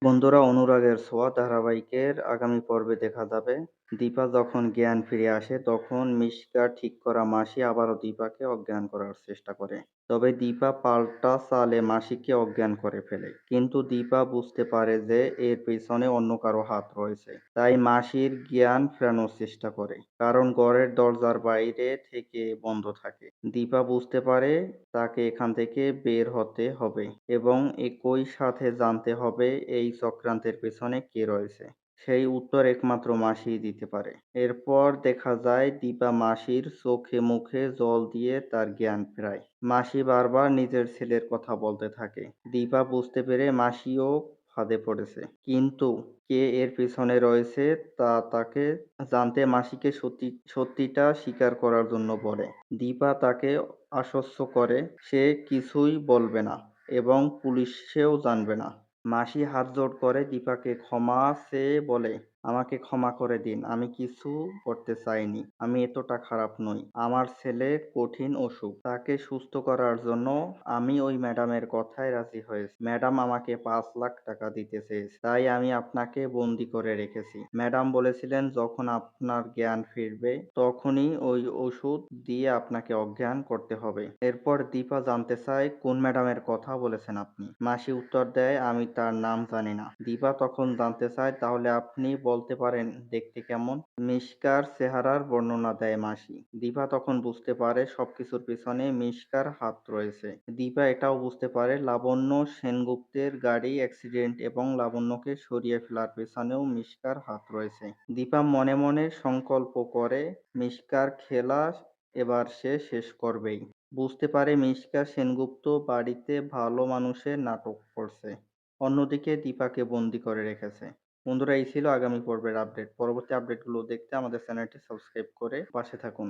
বন্ধুরা, অনুরাগের ছোঁয়া ধারাবাহিকের আগামী পর্বে দেখা যাবে দীপা যখন জ্ঞান ফিরে আসে তখন মিশকার ঠিক করা মাসি আবারও দীপাকে অজ্ঞান করার চেষ্টা করে। তবে দীপা পাল্টা চালে মাসিকে অজ্ঞান করে ফেলে, কিন্তু দীপা বুঝতে পারে যে এর পেছনে অন্য কারো হাত রয়েছে। তাই মাসির জ্ঞান ফেরানোর চেষ্টা করে, কারণ ঘরের দরজার বাইরে থেকে বন্ধ থাকে। দীপা বুঝতে পারে তাকে এখান থেকে বের হতে হবে এবং একই সাথে জানতে হবে এই চক্রান্তের পেছনে কে রয়েছে। সেই উত্তর একমাত্র মাসিই দিতে পারে। এরপর দেখা যায় দীপা মাসির চোখে মুখে জল দিয়ে তার জ্ঞান ফেরায়। মাসি বারবার নিজের ছেলের কথা বলতে থাকে। দীপা বুঝতে পেরে মাসিও ফাঁদে পড়েছে, কিন্তু কে এর পেছনে রয়েছে তা তাকে জানতে মাসিকে সত্যিটা স্বীকার করার জন্য বলে। দীপা তাকে আশ্বস্ত করে সে কিছুই বলবে না এবং পুলিশেও জানবে না। মাসি হাতজোড় করে দীপাকে ক্ষমা চেয়ে বলে, আমাকে ক্ষমা করে দিন, আমি কিছু করতে চাইনি, আমি এতটা খারাপ নই। আমার ছেলে কঠিন অসুখ, তাকে সুস্থ করার জন্য আমি ওই ম্যাডামের কথায় রাজি হয়েছি। ম্যাডাম আমাকে 5 লাখ টাকা দিতে চেয়েছে, তাই আমি আপনাকে বন্দি করে রেখেছি। ম্যাডাম বলেছিলেন যখন আপনার জ্ঞান ফিরবে তখনই ওই ওষুধ দিয়ে আপনাকে অজ্ঞান করতে হবে। এরপর দীপা জানতে চায় কোন ম্যাডামের কথা বলেছেন আপনি। মাসি উত্তর দেয় আমি তার নাম জানি না। দীপা তখন জানতে চায় তাহলে আপনি বলতে পারেন দেখতে কেমন। মিশকার চেহারার বর্ণনা দেয় মাসি। দীপা তখন বুঝতে পারে সবকিছুর পিছনে মিশকার হাত রয়েছে। দীপা এটাও বুঝতে পারে লাবণ্য সেনগুপ্তের গাড়ি অ্যাক্সিডেন্ট এবং লাবণ্যকে সরিয়ে ফেলার পেছনেও মিশকার হাত রয়েছে। দীপা মনে মনে সংকল্প করে মিশকার খেলা এবার সে শেষ করবেই। বুঝতে পারে মিশকা সেনগুপ্ত বাড়িতে ভালো মানুষের নাটক করছে, অন্যদিকে দীপাকে বন্দি করে রেখেছে। বন্ধুরা, এই ছিল আগামী পর্বের আপডেট। পরবর্তী আপডেটগুলো দেখতে আমাদের চ্যানেলটি সাবস্ক্রাইব করে পাশে থাকুন।